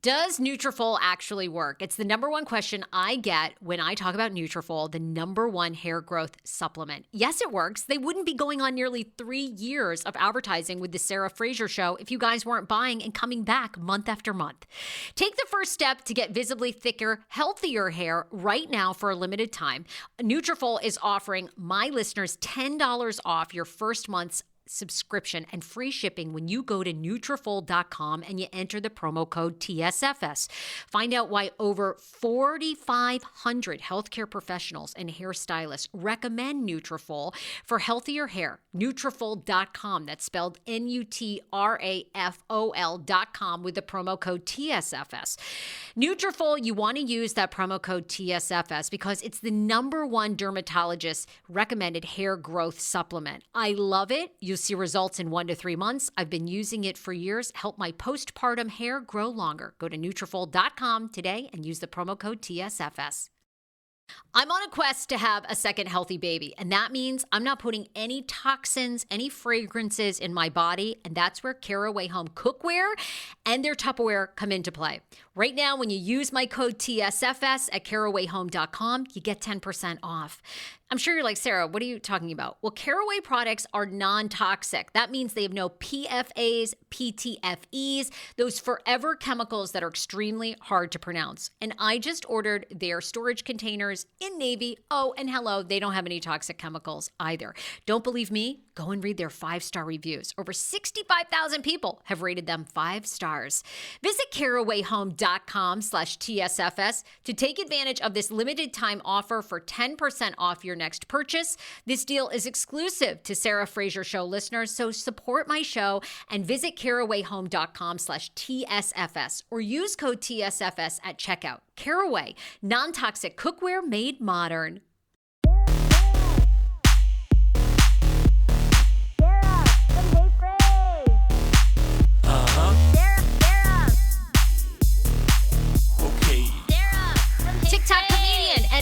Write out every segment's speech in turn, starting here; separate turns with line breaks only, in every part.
Does Nutrafol actually work? It's the number one question I get when I talk about Nutrafol, the number one hair growth supplement. Yes, it works. They wouldn't be going on nearly 3 years of advertising with the Sarah Fraser show if you guys weren't buying and coming back month after month. Take the first step to get visibly thicker, healthier hair right now for a limited time. Nutrafol is offering my listeners $10 off your first month's subscription and free shipping when you go to Nutrafol.com and you enter the promo code TSFS. Find out why over 4,500 healthcare professionals and hairstylists recommend Nutrafol for healthier hair. Nutrafol.com, that's spelled Nutrafol.com with the promo code TSFS. Nutrafol, you want to use that promo code TSFS because it's the number one dermatologist recommended hair growth supplement. I love it. You'll see results in 1 to 3 months. I've been using it for years. Help my postpartum hair grow longer. Go to Nutrafol.com today and use the promo code TSFS. I'm on a quest to have a second healthy baby, and that means I'm not putting any toxins, any fragrances in my body, and that's where Caraway Home Cookware and their Tupperware come into play. Right now, when you use my code TSFS at carawayhome.com, you get 10% off. I'm sure you're like, Sarah, what are you talking about? Well, Caraway products are non-toxic. That means they have no PFAs, PTFEs, those forever chemicals that are extremely hard to pronounce. And I just ordered their storage containers in navy. Oh, and hello, they don't have any toxic chemicals either. Don't believe me? Go and read their 5-star reviews. Over 65,000 people have rated them 5 stars. Visit carawayhome.com/TSFS to take advantage of this limited time offer for 10% off your next purchase. This deal is exclusive to Sarah Fraser Show listeners, so support my show and visit carawayhome.com/TSFS or use code TSFS at checkout. Caraway, non-toxic cookware made modern.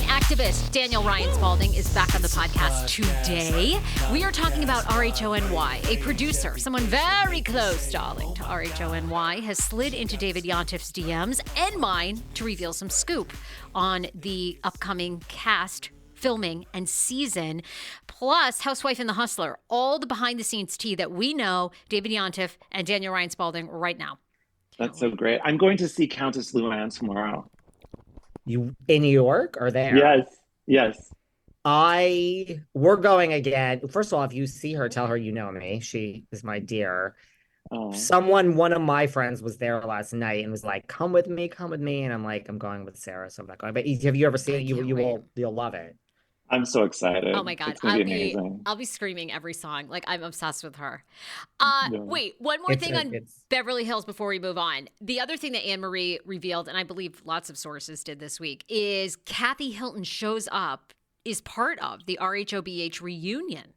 Activist Daniel Ryan Spaulding is back on the podcast today. We are talking about RHONY. A producer, someone very close, darling, to RHONY, has slid into David Yontif's DMs and mine to reveal some scoop on the upcoming cast, filming, and season, plus Housewife and the Hustler, all the behind-the-scenes tea that we know David Yontif and Daniel Ryan Spaulding right now.
That's so great. I'm going to see Countess Luann tomorrow.
You in New York or there?
Yes.
We're going again. First of all, if you see her, tell her you know me. She is my dear. One of my friends was there last night and was like, come with me. And I'm like, I'm going with Sarah, so I'm not going. But have you ever seen it? You'll love it.
I'm so excited.
Oh my God.
It's gonna be amazing.
I'll be screaming every song. Like, I'm obsessed with her. Wait, one more thing on Beverly Hills before we move on. The other thing that Anne-Marie revealed, and I believe lots of sources did this week, is Kathy Hilton shows up, is part of the RHOBH reunion.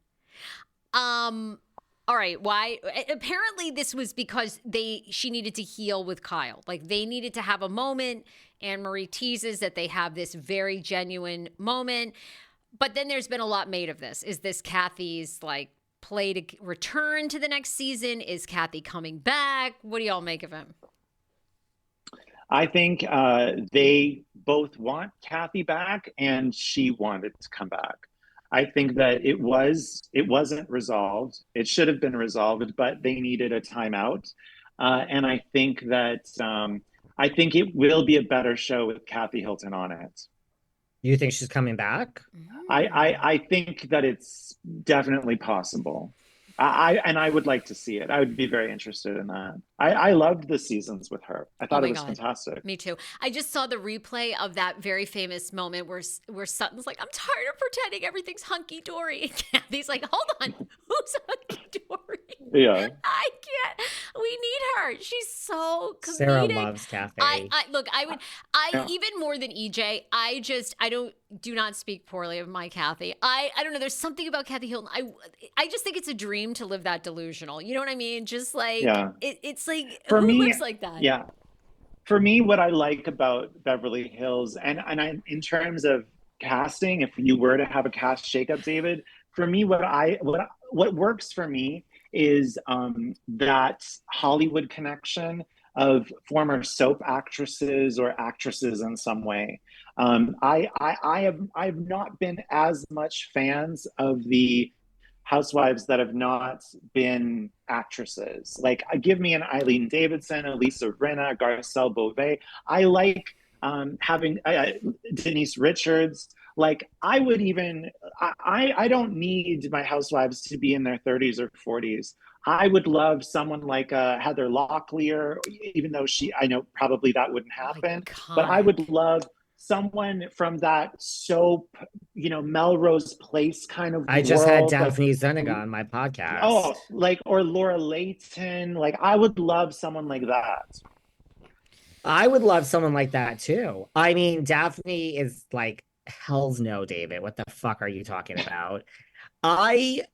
All right, why? Apparently this was because she needed to heal with Kyle. Like, they needed to have a moment. Anne-Marie teases that they have this very genuine moment. But then there's been a lot made of this. Is this Kathy's play to return to the next season? Is Kathy coming back? What do y'all make of him?
I think they both want Kathy back, and she wanted to come back. I think that it wasn't resolved. It should have been resolved, but they needed a timeout. And I think that it will be a better show with Kathy Hilton on it.
You think she's coming back?
I think that it's definitely possible. I would like to see it. I would be very interested in that. I loved the seasons with her. I thought it was fantastic.
Me too. I just saw the replay of that very famous moment where Sutton's like, I'm tired of pretending everything's hunky-dory. And Kathy's like, hold on, who's hunky-dory?
Yeah.
I can't. We need her. She's so comedic.
Sarah loves Kathy.
Even more than EJ, do not speak poorly of my Kathy. I don't know. There's something about Kathy Hilton. I just think it's a dream to live that delusional. You know what I mean? Just like, it's like,
for
who
me,
lives like that?
Yeah. For me, what I like about Beverly Hills, and in terms of casting, if you were to have a cast shakeup, David, for me, what works for me is that Hollywood connection, of former soap actresses or actresses in some way. I've not been as much fans of the housewives that have not been actresses. Like, give me an Eileen Davidson, a Lisa Rinna, Garcelle Beauvais. I like having Denise Richards. Like, I would even, I don't need my housewives to be in their 30s or 40s. I would love someone like Heather Locklear, even though I know probably that wouldn't happen. But I would love someone from that soap, Melrose Place kind of
I just had
world,
Daphne Zuniga on my podcast.
Oh, or Laura Layton. Like, I would love someone like that.
I would love someone like that too. I mean, Daphne is like, hell's no, David. What the fuck are you talking about? I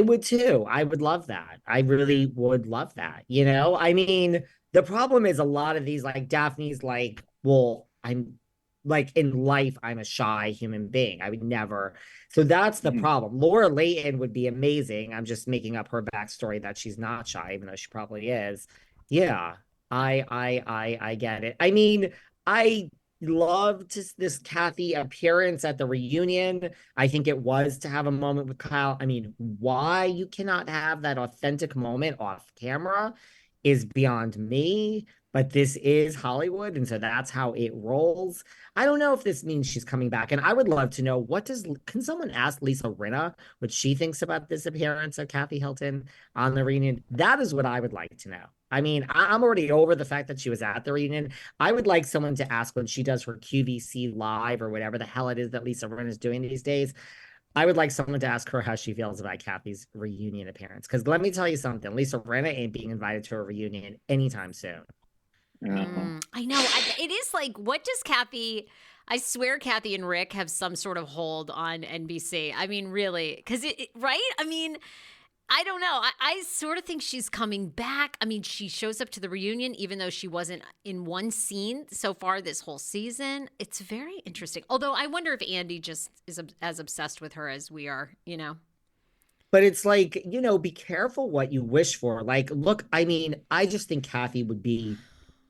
would too. I would love that. I really would love that. I mean, the problem is a lot of these, like Daphne's like, well, I'm like in life, I'm a shy human being. I would never. So that's the problem. Laura Layton would be amazing. I'm just making up her backstory that she's not shy, even though she probably is. Yeah, I get it. I mean, I loved this Kathy appearance at the reunion. I think it was to have a moment with Kyle. I mean, why you cannot have that authentic moment off camera is beyond me, but this is Hollywood, and so that's how it rolls. I don't know if this means she's coming back, and I would love to know, can someone ask Lisa Rinna what she thinks about this appearance of Kathy Hilton on the reunion? That is what I would like to know. I mean, I'm already over the fact that she was at the reunion. I would like someone to ask when she does her QVC live or whatever the hell it is that Lisa Rinna is doing these days. I would like someone to ask her how she feels about Kathy's reunion appearance. Because let me tell you something, Lisa Rinna ain't being invited to a reunion anytime soon.
I know. It is like, what does Kathy... I swear Kathy and Rick have some sort of hold on NBC. I mean, really. Because, right? I mean... I don't know. I sort of think she's coming back. I mean, she shows up to the reunion, even though she wasn't in one scene so far this whole season. It's very interesting. Although I wonder if Andy just is as obsessed with her as we are,
But it's like, be careful what you wish for. Like, look, I mean, I just think Kathy would be,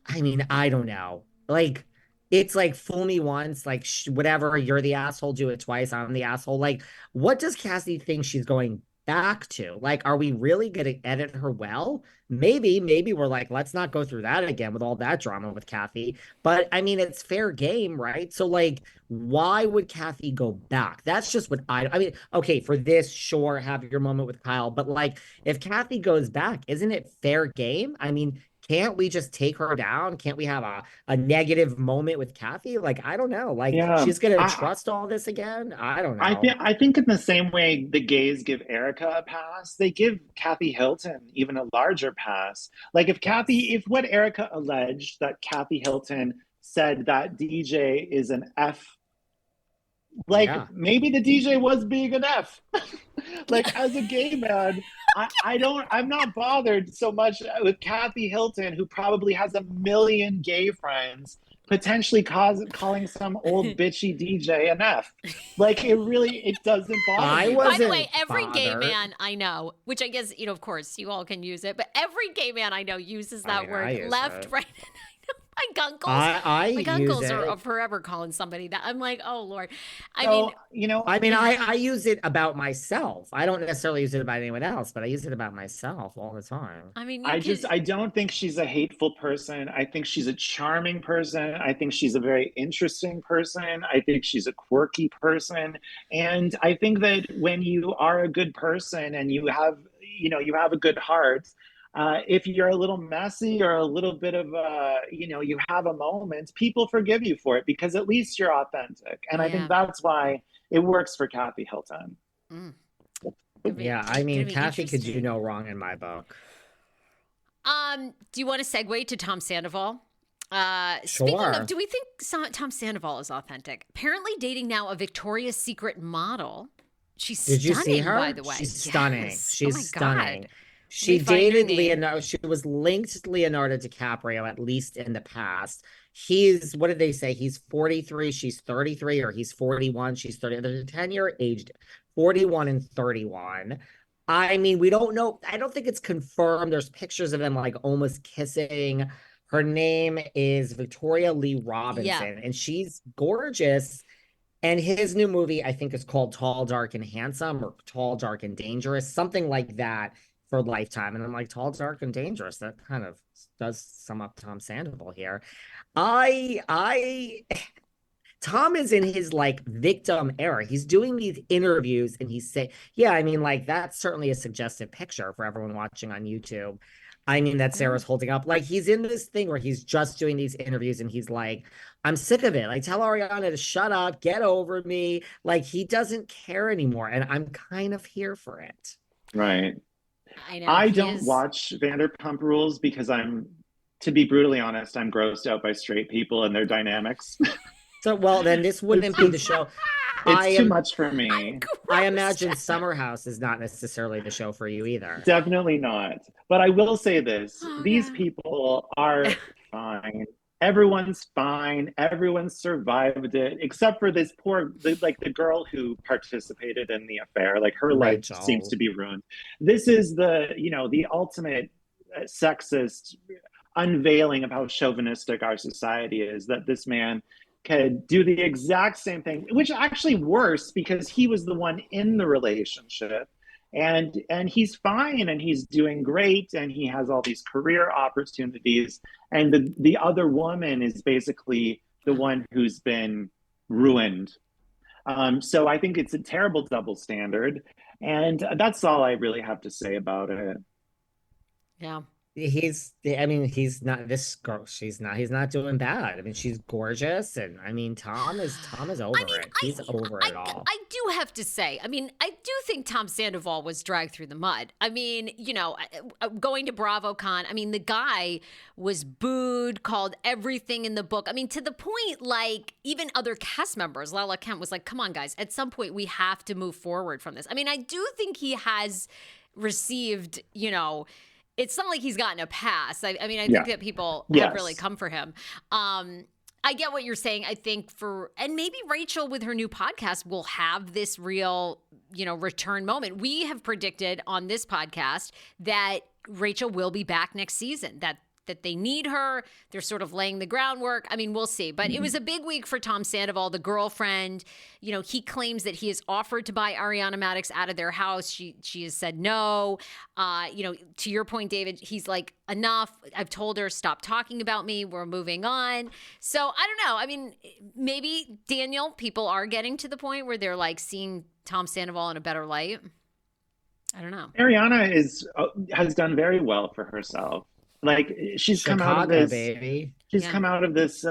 I mean, I don't know. Like, it's like, fool me once, like, whatever, you're the asshole, do it twice, I'm the asshole. Like, what does Kathy think she's going back to? Like, are we really going to edit her well? Maybe we're like, let's not go through that again with all that drama with Kathy. But I mean, it's fair game, right? So like, why would Kathy go back? That's just what I mean, okay, for this, sure, have your moment with Kyle, but like, if Kathy goes back, isn't it fair game? I mean, can't we just take her down? Can't we have a negative moment with Kathy? Like, I don't know. Like, she's going to trust all this again? I don't know.
I think in the same way the gays give Erica a pass, they give Kathy Hilton even a larger pass. Like, if what Erica alleged, that Kathy Hilton said that DJ is an F, like, maybe the DJ was being an F. Like, as a gay man, I'm not bothered so much with Kathy Hilton, who probably has a million gay friends, potentially calling some old bitchy DJ an F. Like, it doesn't bother me.
By the way, every gay man I know, which I guess, of course, you all can use it, but every gay man I know uses that word left, right. My gunkles are forever calling somebody that. I'm like, oh Lord. I
use it about myself. I don't necessarily use it about anyone else, but I use it about myself all the time.
I mean,
I don't think she's a hateful person. I think she's a charming person. I think she's a very interesting person. I think she's a quirky person. And I think that when you are a good person and you have a good heart, if you're a little messy or a little bit of, you have a moment, people forgive you for it because at least you're authentic. And I think that's why it works for Kathy Hilton.
Yeah, I mean, Kathy could do no wrong in my book.
Do you want to segue to Tom Sandoval?
Sure.
Speaking of, do we think Tom Sandoval is authentic? Apparently dating now a Victoria's Secret model. She's stunning,
Did you see her?
By the way.
She's stunning. She's stunning.
God.
She dated Leonardo. She was linked to Leonardo DiCaprio, at least in the past. What did they say? He's 43, she's 33, or he's 41, she's 30. There's a 10-year age, 41 and 31. I mean, we don't know. I don't think it's confirmed. There's pictures of them like almost kissing. Her name is Victoria Lee Robinson,
Yeah.
and she's gorgeous. And his new movie, I think, is called Tall, Dark, and Handsome, or Tall, Dark, and Dangerous, something like that for Lifetime. And I'm like, Tall, Dark, and Dangerous. That kind of does sum up Tom Sandoval here. I Tom is in his like victim era. He's doing these interviews and he's saying, yeah, I mean, like that's certainly a suggestive picture for everyone watching on YouTube. I mean, that Sarah's holding up. Like he's in this thing where he's just doing these interviews and he's like, I'm sick of it. Like tell Ariana to shut up, get over me. Like he doesn't care anymore. And I'm kind of here for it.
Right.
I know.
I don't watch Vanderpump Rules because to be brutally honest, I'm grossed out by straight people and their dynamics.
So, well, then this wouldn't be the show.
It's too much for me.
I imagine Summer House is not necessarily the show for you either.
Definitely not. But I will say this. These people are fine. Everyone's fine. Everyone survived it, except for this the girl who participated in the affair. Like her life seems to be ruined. This is the ultimate sexist unveiling of how chauvinistic our society is, that this man could do the exact same thing, which actually worse because he was the one in the relationship, and he's fine and he's doing great and he has all these career opportunities, and the other woman is basically the one who's been ruined. So I think it's a terrible double standard, and that's all I really have to say about it.
Yeah.
He's not this girl. He's not doing bad. I mean, she's gorgeous. And I mean, Tom is over it. He's over it all.
I do have to say, I mean, I do think Tom Sandoval was dragged through the mud. I mean, going to BravoCon, I mean, the guy was booed, called everything in the book. I mean, to the point, like, even other cast members, Lala Kent was like, come on, guys, at some point we have to move forward from this. I mean, I do think he has received, it's not like he's gotten a pass. I mean, I think that people have really come for him. I get what you're saying. I think and maybe Rachel with her new podcast will have this real, return moment. We have predicted on this podcast that Rachel will be back next season, that they need her. They're sort of laying the groundwork. I mean, we'll see. But it was a big week for Tom Sandoval, the girlfriend. He claims that he has offered to buy Ariana Madix out of their house. She has said no. To your point, David, he's like, enough. I've told her, stop talking about me. We're moving on. So I don't know. I mean, maybe, Daniel, people are getting to the point where they're like seeing Tom Sandoval in a better light. I don't know.
Ariana has done very well for herself. Like she's come out of this, baby. She's come out of this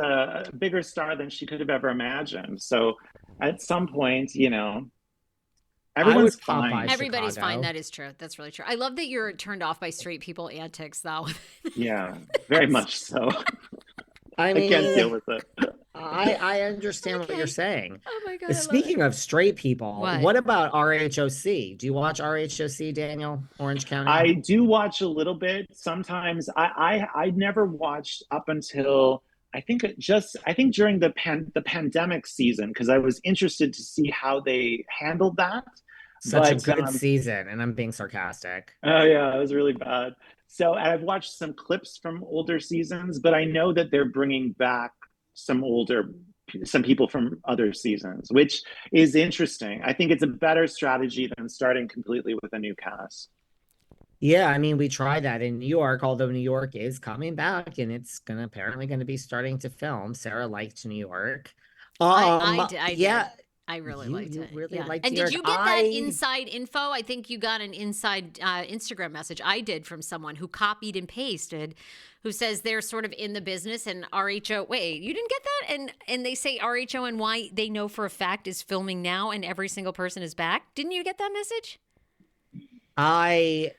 bigger star than she could have ever imagined. So at some point, everyone's fine.
Everybody's fine. That is true. That's really true. I love that you're turned off by straight people antics, though.
Yeah, very much so.
I mean,
I can't deal with it.
I understand what you're saying.
Oh my God.
Speaking of straight people, what about RHOC? Do you watch RHOC, Daniel? Orange County?
I do watch a little bit. Sometimes I never watched up until I think during the pandemic season, because I was interested to see how they handled that.
Such a good season, and I'm being sarcastic.
Oh yeah, it was really bad. So I've watched some clips from older seasons, but I know that they're bringing back some people from other seasons, which is interesting. I think it's a better strategy than starting completely with a new cast.
Yeah, I mean, we tried that in New York, although New York is coming back and it's apparently going to be starting to film. Sarah liked New York.
I did. I really liked it.
Really liked
and
New York.
Did you get that inside info? I think you got an inside Instagram message. I did, from someone who copied and pasted, who says they're sort of in the business, and RHO. Wait, you didn't get that? And they say RHONY, they know for a fact, is filming now, and every single person is back. Didn't you get that message?
I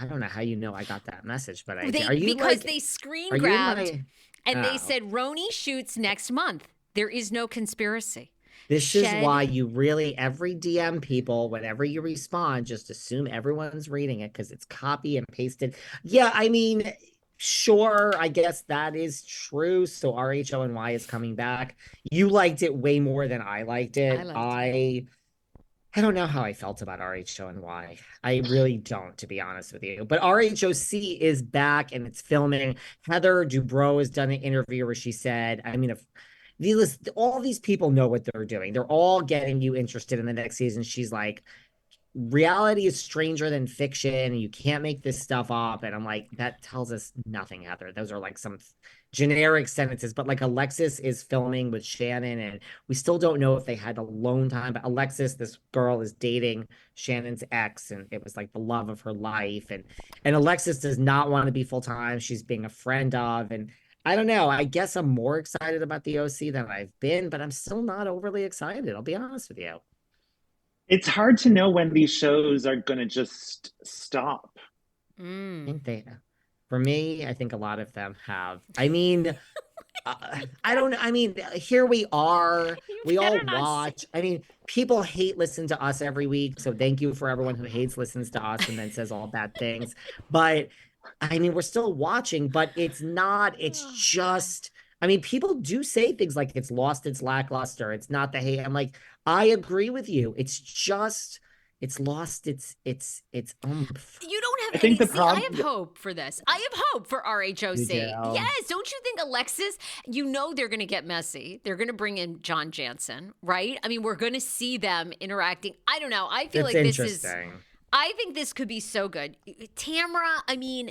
don't know how you know I got that message, but I did.
Because they screen grabbed and they said RHONY shoots next month. There is no conspiracy.
This is why you really, every DM people, whenever you respond, just assume everyone's reading it because it's copy and pasted. Yeah, I mean, sure, I guess that is true. So RHONY is coming back. You liked it way more than I liked it. I don't know how I felt about RHONY. I really don't, to be honest with you. But RHOC is back and it's filming. Heather Dubrow has done an interview where she said, I mean, if all these people know what they're doing, they're all getting you interested in the next season. She's like, reality is stranger than fiction. You can't make this stuff up. And I'm like, that tells us nothing, Heather. Those are like some generic sentences. But like Alexis is filming with Shannon, and we still don't know if they had alone time. But Alexis, this girl, is dating Shannon's ex, and it was like the love of her life. And Alexis does not want to be full time. She's being a friend of, and I don't know. I guess I'm more excited about the OC than I've been, but I'm still not overly excited. I'll be honest with you.
It's hard to know when these shows are going to just stop.
I think for me, I think a lot of them have. I mean, I don't know. I mean, here we are. We all watch. I mean, people hate listen to us every week. So thank you for everyone who hates listens to us and then says all bad things. But I mean, we're still watching, but it's just, I mean, people do say things like it's lost its lackluster. It's not the hate. I'm like, I agree with you. It's just, it's lost its oomph.
You don't have
I think
I have hope for this. I have hope for RHOC. Yes, don't you think, Alexis? You know they're going to get messy. They're going to bring in John Jansen, right? I mean, we're going to see them interacting. I don't know. I feel like this is. I think this could be so good. Tamra, I mean,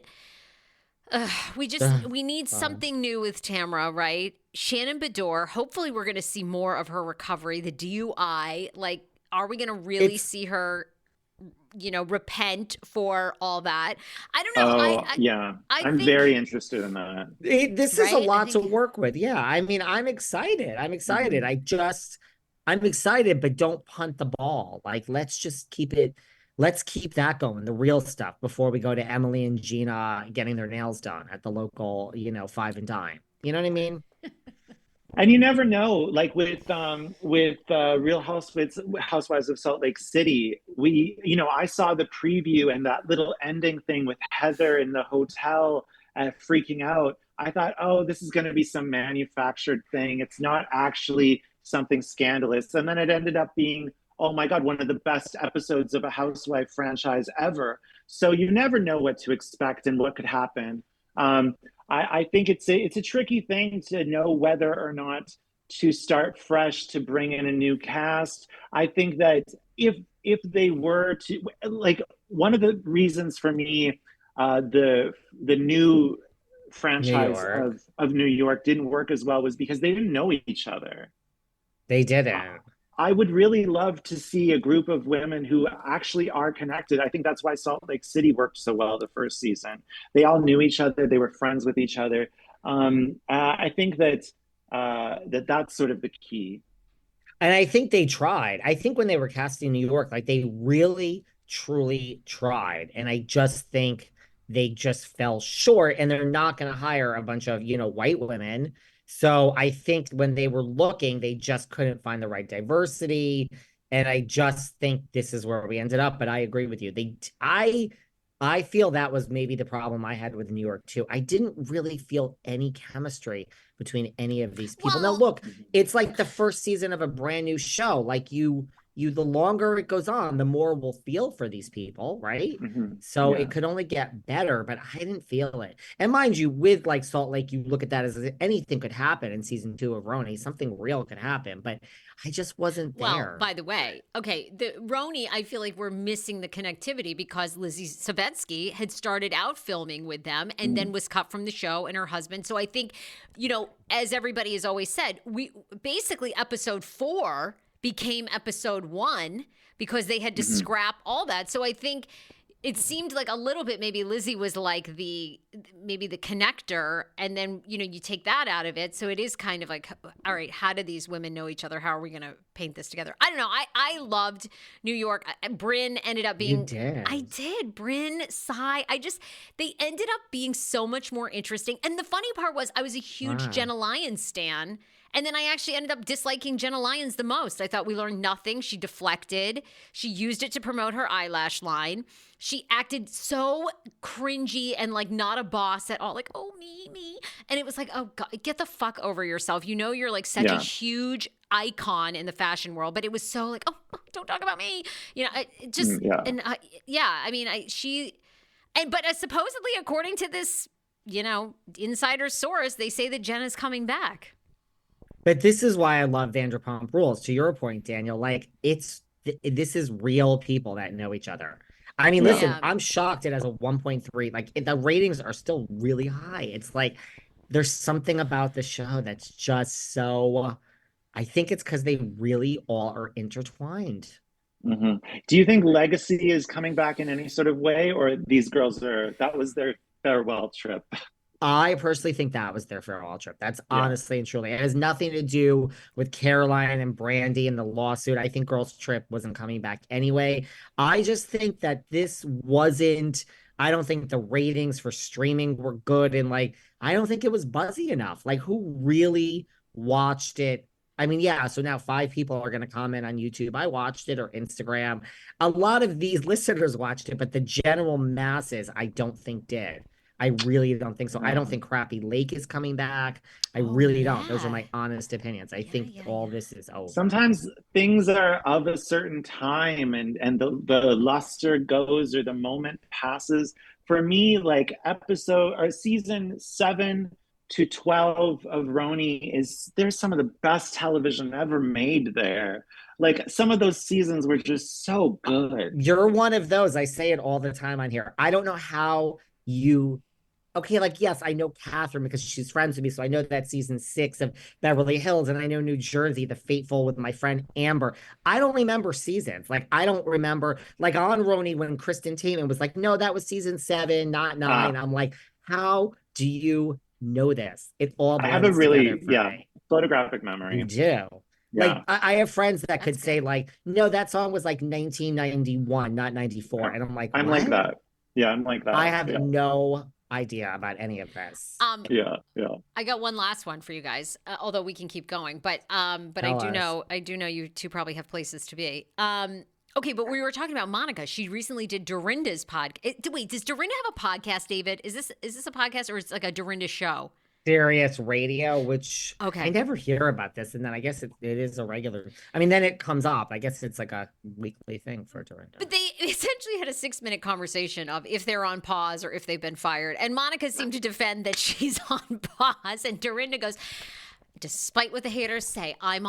we need something new with Tamra, right? Shannon Beador, hopefully we're going to see more of her recovery, the DUI. Like, are we going to really see her, repent for all that? I don't know.
I'm very interested in that.
This is a lot to work with. Yeah. I mean, I'm excited. Mm-hmm. I'm excited, but don't punt the ball. Like, let's just keep that going, the real stuff, before we go to Emily and Gina getting their nails done at the local, Five and Dime. You know what I mean?
And you never know, like with Real Housewives of Salt Lake City, I saw the preview and that little ending thing with Heather in the hotel freaking out. I thought, oh, this is going to be some manufactured thing. It's not actually something scandalous. And then it ended up being, oh my God, one of the best episodes of a Housewife franchise ever. So you never know what to expect and what could happen. I think it's a tricky thing to know whether or not to start fresh, to bring in a new cast. I think that if they were to, like, one of the reasons for me, the new franchise of New York didn't work as well was because they didn't know each other.
They didn't.
I would really love to see a group of women who actually are connected. I think that's why Salt Lake City worked so well the first season. They all knew each other. They were friends with each other. I think that's sort of the key.
And I think they tried. I think when they were casting New York, like, they really, truly tried. And I just think they just fell short, and they're not going to hire a bunch of, white women. So I think when they were looking, they just couldn't find the right diversity. And I just think this is where we ended up. But I agree with you. I feel that was maybe the problem I had with New York too. I didn't really feel any chemistry between any of these people. Now, look, it's like the first season of a brand new show. Like, the longer it goes on, the more we'll feel for these people, right? Mm-hmm. So it could only get better, but I didn't feel it. And mind you, with like Salt Lake, you look at that as anything could happen in season 2 of RHONY. Something real could happen, but I just wasn't there.
Well, by the way, okay, the RHONY, I feel like we're missing the connectivity because Lizzie Savetsky had started out filming with them and then was cut from the show, and her husband. So I think, as everybody has always said, we basically episode 4 became episode 1 because they had to scrap all that. So I think it seemed like a little bit maybe Lizzie was like the connector, and then you take that out of it. So it is kind of like, all right, how do these women know each other? How are we going to paint this together? I don't know. I loved New York. Brynn ended up being.
You did.
I did. Brynn, Sai. They ended up being so much more interesting. And the funny part was, I was a huge Jenna Lyons stan. And then I actually ended up disliking Jenna Lyons the most. I thought we learned nothing. She deflected. She used it to promote her eyelash line. She acted so cringy and like not a boss at all. Like, oh, me. And it was like, oh, God, get the fuck over yourself. You're like such a huge icon in the fashion world. But it was so like, oh, don't talk about me. You know, it just,
Yeah.
and yeah, I mean, but supposedly, according to this, you know, insider source, they say that Jenna's coming back.
But this is why I love Vanderpump Rules. To your point, Daniel, like this is real people that know each other. I mean, listen, I'm shocked it has a 1.3. Like the ratings are still really high. It's like there's something about the show that's just so. I think it's because they really all are intertwined.
Mm-hmm. Do you think Legacy is coming back in any sort of way, or these girls that was their farewell trip?
I personally think that was their farewell trip. That's honestly and truly. It has nothing to do with Caroline and Brandy and the lawsuit. I think Girls Trip wasn't coming back anyway. I just think that this wasn't, I don't think the ratings for streaming were good. And like, I don't think it was buzzy enough. Like, who really watched it? I mean, yeah, so now 5 people are going to comment on YouTube. I watched it, or Instagram. A lot of these listeners watched it, but the general masses, I don't think did. I really don't think so. I don't think Crappy Lake is coming back. I really don't. Those are my honest opinions. I think all this is over.
Sometimes things are of a certain time and the luster goes or the moment passes. For me, like season 7 to 12 of RHONY there's some of the best television ever made there. Like some of those seasons were just so good.
You're one of those. I say it all the time on here. I don't know how you okay, like, yes, I know Catherine because she's friends with me. So I know that season 6 of Beverly Hills, and I know New Jersey, The Fateful with my friend Amber. I don't remember seasons. Like, I don't remember, like on RHONY when Kristen Tatum was like, no, that was season 7, not 9. I'm like, how do you know this? It all
I have a really,
me.
photographic memory.
You do. Yeah. Like, I have friends that could say, like, no, that song was like 1991, not 94. And I'm like,
I'm like that. Yeah, I'm like that.
I have no idea about any of this.
Yeah.
I got one last one for you guys, although we can keep going. But I do know you two probably have places to be. Okay, but we were talking about Monica. She recently did Dorinda's podcast. Wait, does Dorinda have a podcast, David? Is this a podcast or it's like a Dorinda show?
Sirius Radio, which I never hear about this, and then I guess it is a regular. I mean, then it comes up. I guess it's like a weekly thing for Dorinda.
But they essentially had a 6-minute conversation of if they're on pause or if they've been fired, and Monica seemed to defend that she's on pause, and Dorinda goes, despite what the haters say, I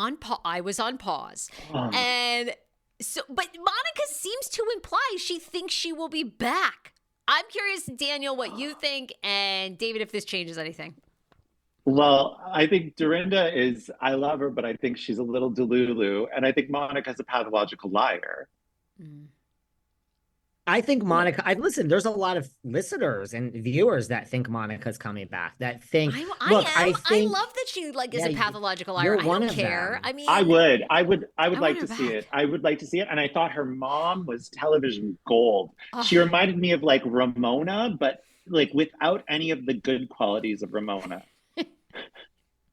was on pause, and so. But Monica seems to imply she thinks she will be back. I'm curious, Daniel, what you think, and David, if this changes anything.
Well, I think Dorinda I love her, but I think she's a little delulu. And I think Monica's a pathological liar.
I think Monica, listen, there's a lot of listeners and viewers that think Monica's coming back, that think, I
love that she is a pathological liar. I don't care. I mean,
I would like to see it. I would like to see it. And I thought her mom was television gold. She reminded me of like Ramona, but like without any of the good qualities of Ramona.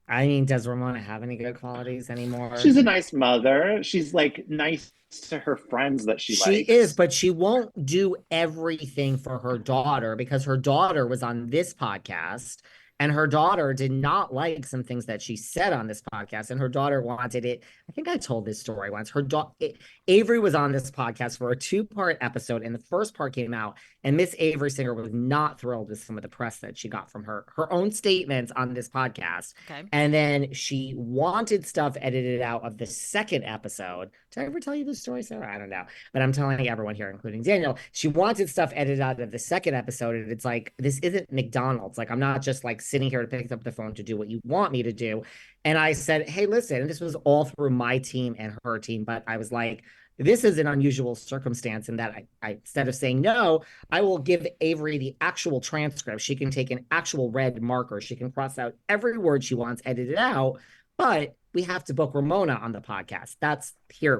I mean, does Ramona have any good qualities anymore?
She's a nice mother. She's like nice to her friends that she likes.
She is, but she won't do everything for her daughter because her daughter was on this podcast and her daughter did not like some things that she said on this podcast, and her daughter wanted it. I think I told this story once. Avery was on this podcast for a 2-part episode, and the first part came out, and Miss Avery Singer was not thrilled with some of the press that she got from her own statements on this podcast. Okay. And then she wanted stuff edited out of the second episode. Did I ever tell you this story, Sarah? I don't know, but I'm telling everyone here, including Daniel, she wanted stuff edited out of the second episode, and it's like, this isn't McDonald's. Like, I'm not just like sitting here to pick up the phone to do what you want me to do. And I said, hey, listen, and this was all through my team and her team, but I was like, this is an unusual circumstance in that I instead of saying no, I will give Avery the actual transcript. She can take an actual red marker. She can cross out every word she wants edited out, but we have to book Ramona on the podcast. That's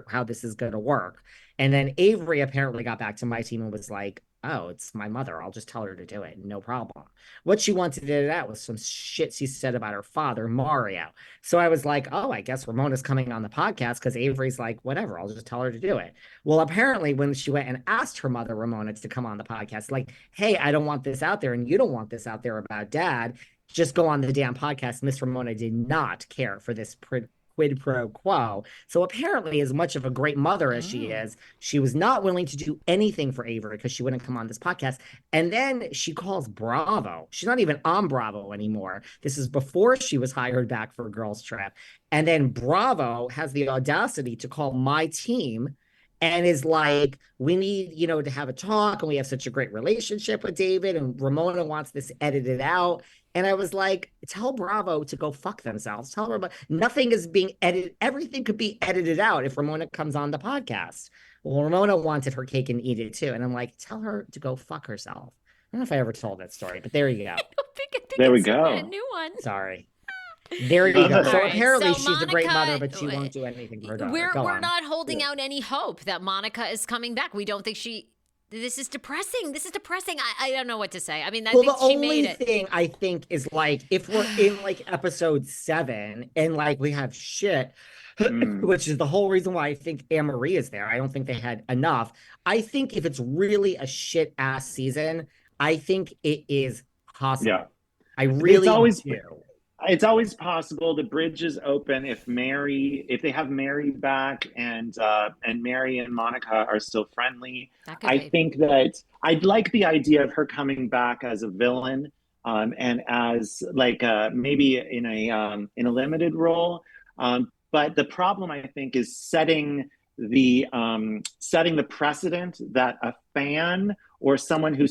how this is going to work. And then Avery apparently got back to my team and was like, oh, it's my mother. I'll just tell her to do it. No problem. What she wanted to do that was some shit she said about her father, Mario. So I was like, oh, I guess Ramona's coming on the podcast because Avery's like, whatever, I'll just tell her to do it. Well, apparently when she went and asked her mother, Ramona, to come on the podcast, like, hey, I don't want this out there and you don't want this out there about dad, just go on the damn podcast. Miss Ramona did not care for this quid pro quo. So apparently, as much of a great mother as she is, she was not willing to do anything for Avery because she wouldn't come on this podcast. And then she calls Bravo. She's not even on Bravo anymore. This is before she was hired back for Girls Trip. And then Bravo has the audacity to call my team and is like, we need, to have a talk, and we have such a great relationship with David, and Ramona wants this edited out. And I was like, tell Bravo to go fuck themselves. Tell Ramona, nothing is being edited. Everything could be edited out if Ramona comes on the podcast. Well, Ramona wanted her cake and eat it too. And I'm like, tell her to go fuck herself. I don't know if I ever told that story, but there you go.
I think
there we go.
A new one.
Sorry. There you go. So
right.
apparently
so
she's
Monica,
a great mother, but she won't do anything for her daughter.
We're not holding out any hope that Monica is coming back. We don't think this is depressing. This is depressing. I don't know what to say. I mean, I think she made it.
The only thing I think is like, if we're in like episode 7 and like we have shit, which is the whole reason why I think Anne-Marie is there. I don't think they had enough. I think if it's really a shit ass season, I think it is possible.
Yeah.
I really do.
It's always possible. The bridge is open if they have Mary back and Mary and Monica are still friendly. I think that I'd like the idea of her coming back as a villain, and as like maybe in a limited role. But the problem, I think, is setting the precedent that a fan or someone who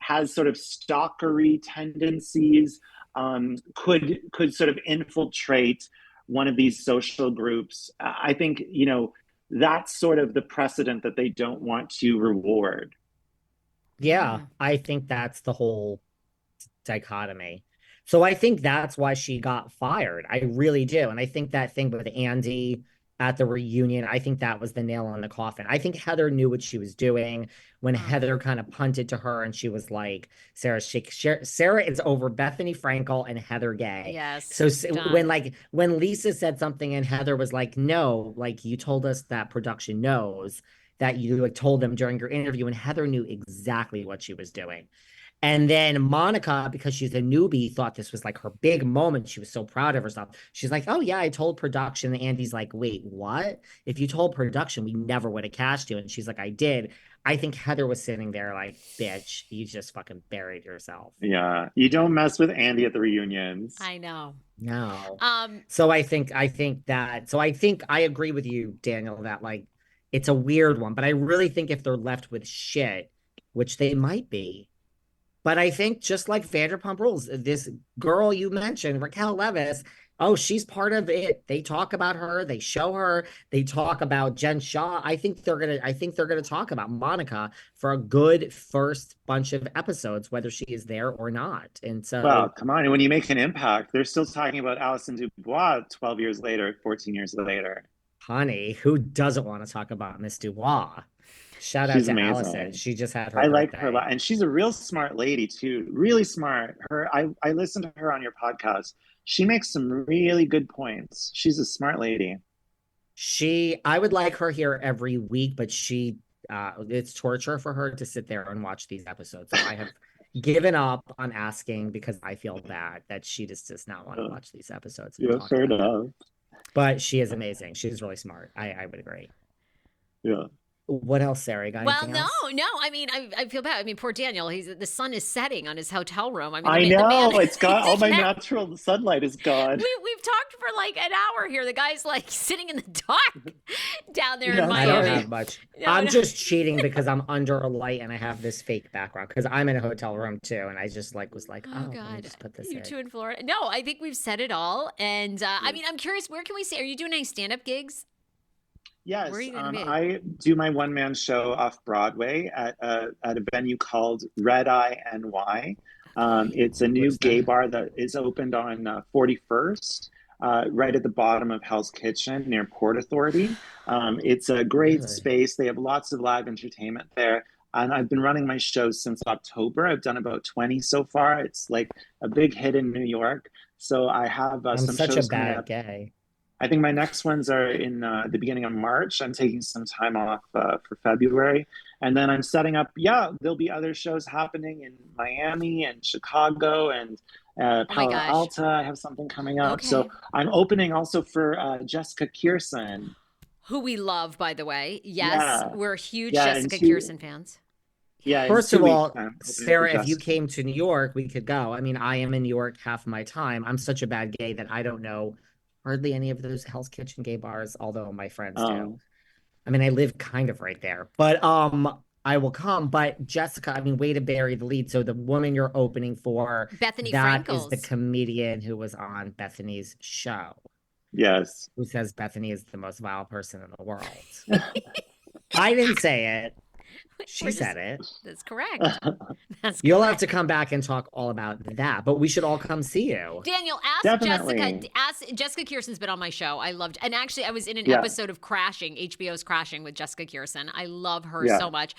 has stalkery tendencies could sort of infiltrate one of these social groups. I think, that's sort of the precedent that they don't want to reward.
Yeah, I think that's the whole dichotomy. So I think that's why she got fired. I really do. And I think that thing with Andy at the reunion, I think that was the nail on the coffin. I think Heather knew what she was doing when Heather kind of punted to her and she was like, Sarah is over Bethany Frankel and Heather Gay.
Yes.
So when Lisa said something and Heather was like, no, like you told us that production knows that you like told them during your interview, and Heather knew exactly what she was doing. And then Monica, because she's a newbie, thought this was like her big moment. She was so proud of herself. She's like, oh, yeah, I told production. And Andy's like, wait, what? If you told production, we never would have cast you. And she's like, I did. I think Heather was sitting there like, bitch, you just fucking buried yourself.
Yeah. You don't mess with Andy at the reunions.
I know.
No. So I think I agree with you, Daniel, that like it's a weird one. But I really think if they're left with shit, which they might be, but I think just like Vanderpump Rules, this girl you mentioned, Raquel Leviss, she's part of it. They talk about her, they show her, they talk about Jen Shaw. I think they're gonna talk about Monica for a good first bunch of episodes, whether she is there or not. And so,
well, come on, when you make an impact, they're still talking about Alison Dubois 12 years later, 14 years later.
Honey, who doesn't want to talk about Miss Dubois? Shout out to amazing. Allison. She just had her.
I like her a lot. And she's a real smart lady too. Really smart. I listened to her on your podcast. She makes some really good points. She's a smart lady.
I would like her here every week, but it's torture for her to sit there and watch these episodes. So I have given up on asking because I feel bad that she just does not want to watch these episodes.
Yeah, fair enough.
But she is amazing. She's really smart. I would agree.
Yeah.
What else, Sarah?
No. I mean, I feel bad. I mean, poor Daniel. The sun is setting on his hotel room. I
mean, it's got all my natural sunlight is gone.
We've talked for like an hour here. The guy's like sitting in the dark down there in Miami.
I don't have much. I'm just cheating because I'm under a light and I have this fake background because I'm in a hotel room too, and I just was like, God, let me just put this.
You two in Florida? No, I think we've said it all. And I mean, I'm curious. Where can we say? Are you doing any stand-up gigs?
Yes, I do my one-man show Off-Broadway at a venue called Red Eye NY. It's a new gay bar that is opened on 41st, right at the bottom of Hell's Kitchen near Port Authority. It's a great space. They have lots of live entertainment there. And I've been running my shows since October. I've done about 20 so far. It's like a big hit in New York. So I have some shows coming up. I'm such a bad gay. I think my next ones are in the beginning of March. I'm taking some time off for February. And then I'm setting up, there'll be other shows happening in Miami and Chicago and
Oh my
Palo
gosh.
Alta, I have something coming up.
Okay.
So I'm opening also for Jessica Kirson.
Who we love, by the way. Yes,
Yeah.
we're huge
Yeah,
Jessica Kirson fans.
Yeah, in
First
2
of
weeks,
all,
I'm opening for
Sarah, if you
Jessica.
came to New York, we could go. I mean, I am in New York half my time. I'm such a bad gay that I don't know hardly any of those Hell's Kitchen gay bars, although my friends do. I mean, I live kind of right there, but I will come. But Jessica, I mean, way to bury the lead. So the woman you're opening for,
Bethany
that is
Frankel's.
the comedian who was on Bethany's show.
Yes.
Who says Bethany is the most vile person in the world. I didn't say it. She said it.
That's correct. That's
You'll
correct.
have to come back and talk all about that, but we should all come see you.
Daniel, ask
Definitely.
Jessica. Ask Jessica Kirsten's been on my show. I loved, and actually, I was in an episode of Crashing, HBO's Crashing with Jessica Kirsten. I love her so much.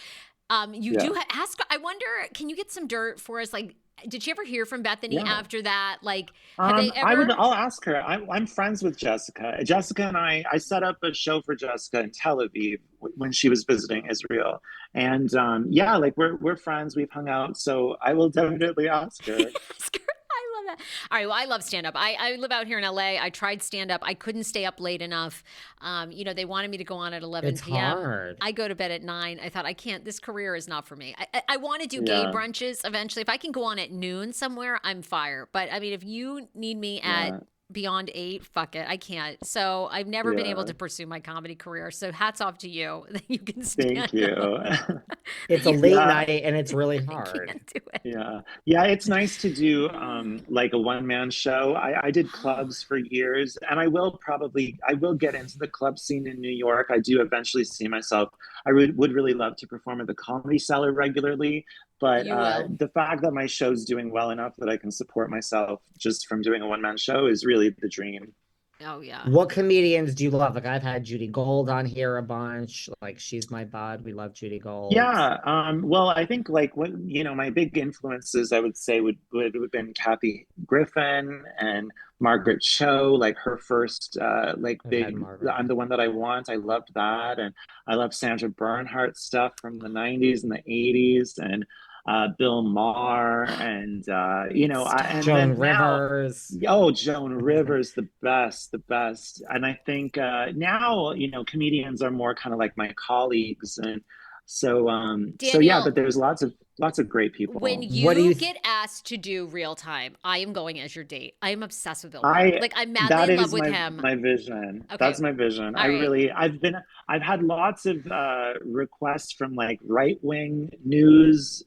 You do ask. I wonder, can you get some dirt for us? Like, did she ever hear from Bethany after that? Like, have they ever?
I'll ask her. I'm friends with Jessica. Jessica and I set up a show for Jessica in Tel Aviv when she was visiting Israel. And like we're friends. We've hung out. So I will definitely ask her.
I love that. All right. Well, I love stand up. I live out here in LA. I tried stand up. I couldn't stay up late enough. They wanted me to go on at 11
It's
p.m.
hard.
I go to bed at 9. I thought, I can't. This career is not for me. I want to do gay brunches eventually. If I can go on at noon somewhere, I'm fire. But I mean, if you need me at beyond 8, fuck it, I can't. So I've never been able to pursue my comedy career. So hats off to you that you can stand.
Thank you.
It's a late night and it's really hard.
Can't do it.
Yeah. It's nice to do like a one-man show. I did clubs for years, and I will get into the club scene in New York. I do eventually see myself. I would really love to perform at the Comedy Cellar regularly. But the fact that my show's doing well enough that I can support myself just from doing a one-man show is really the dream.
Oh, yeah.
What comedians do you love? Like, I've had Judy Gold on here a bunch. Like, she's my bud. We love Judy Gold.
Yeah. Well, I think like my big influences, I would say would have been Kathy Griffin and Margaret Cho, like her first big I'm the One That I Want. I loved that. And I love Sandra Bernhardt's stuff from the 90s and the 80s, and Bill Maher, and
Joan Rivers.
Joan Rivers, the best. And I think now comedians are more kind of like my colleagues, and
Daniel,
but there's lots of great people.
When you get asked to do Real Time, I am going as your date. I am obsessed with Bill Maher. I'm madly in love with him.
My vision.
Okay.
That's my vision. I've had lots of requests from like right-wing news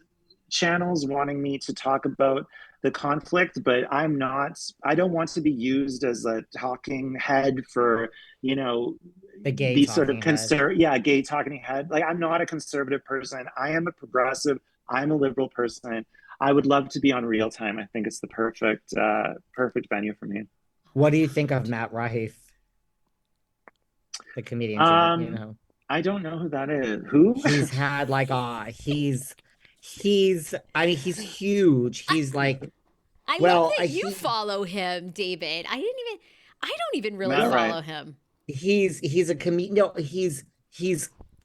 channels wanting me to talk about the conflict, but I don't want to be used as a talking head for
the gay
these sort of gay talking head. Like, I'm not a conservative person. I am a progressive. I'm a liberal person. I would love to be on Real Time. I think it's the perfect venue for me.
What do you think of Matt Rife, the comedian?
I don't know who that is. Who?
He's had like he's huge. He's like,
I love that you follow him, David. I don't even really follow him.
He's a comedian. No, his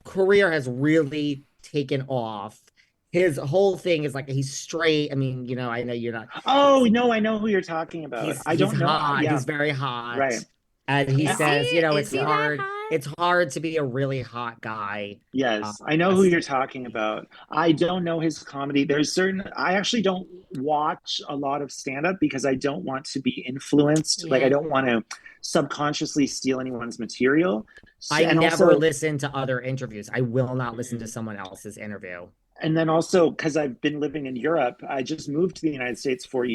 career has really taken off. His whole thing is like, he's straight. I mean, I know you're not.
Oh no, I know who you're talking about. I don't know.
Hot.
Yeah.
He's very hot.
Right.
And he says, it's hard. It's hard to be a really hot guy.
Yes, I know who you're talking about. I don't know his comedy. I actually don't watch a lot of stand-up because I don't want to be influenced. Yeah. Like, I don't want to subconsciously steal anyone's material.
I never listen to other interviews. I will not listen to someone else's interview.
And then also, because I've been living in Europe, I just moved to the United States 4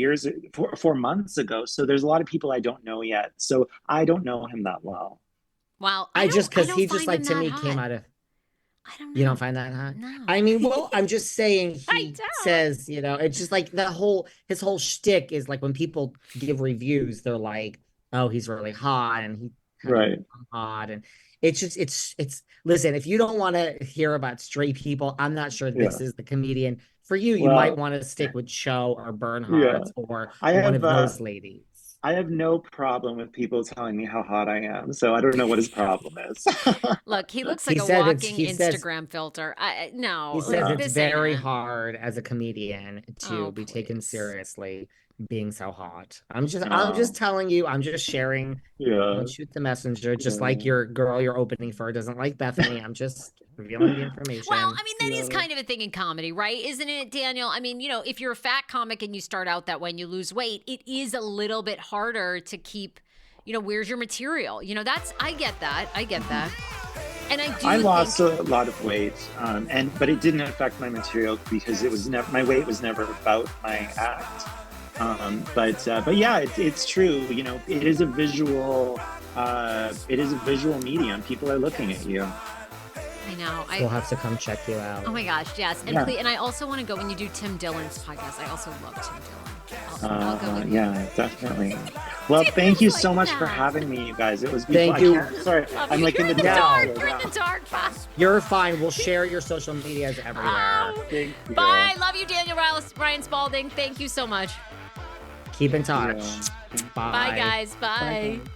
months ago. So there's a lot of people I don't know yet. So I don't know him that well.
Wow.
Because he just like to me came out of.
I don't know.
You don't find that hot?
No.
I mean, well, I'm just saying he says, it's just like his whole shtick is like when people give reviews, they're like, oh, he's really hot and hot. And it's just, listen, if you don't want to hear about straight people, I'm not sure this is the comedian for you. You might want to stick with Cho or Bernhardt or one of those ladies.
I have no problem with people telling me how hot I am, so I don't know what his problem is.
Look, he looks like a walking Instagram filter. No.
He says it's very hard as a comedian to be taken seriously. being so hot. I'm just telling you, I'm just sharing. Don't shoot the messenger, just like your girl you're opening for doesn't like Bethany. I'm just revealing the information.
Well, I mean, that is kind of a thing in comedy, right? Isn't it, Daniel? I mean, if you're a fat comic and you start out that way and you lose weight, it is a little bit harder to keep, where's your material? I get that. And I
lost a lot of weight, but it didn't affect my material because my weight was never about my act. But yeah, it's true. It is a visual medium. People are looking at you.
I know.
We'll have to come check you out.
Oh my gosh, yes. And and I also want to go when you do Tim Dillon's podcast. I also love Tim Dillon. I'll go with you.
Yeah, definitely. Well, thank you so much for having me, you guys. It was beautiful. Thank you. Sorry, I'm like in the dark.
You're in the dark.
You're fine. We'll share your social medias everywhere.
Thank you.
Bye. Love you, Daniel Ryan Spaulding. Thank you so much.
Keep in touch.
Yeah.
Bye.
Bye, guys. Bye.
Bye.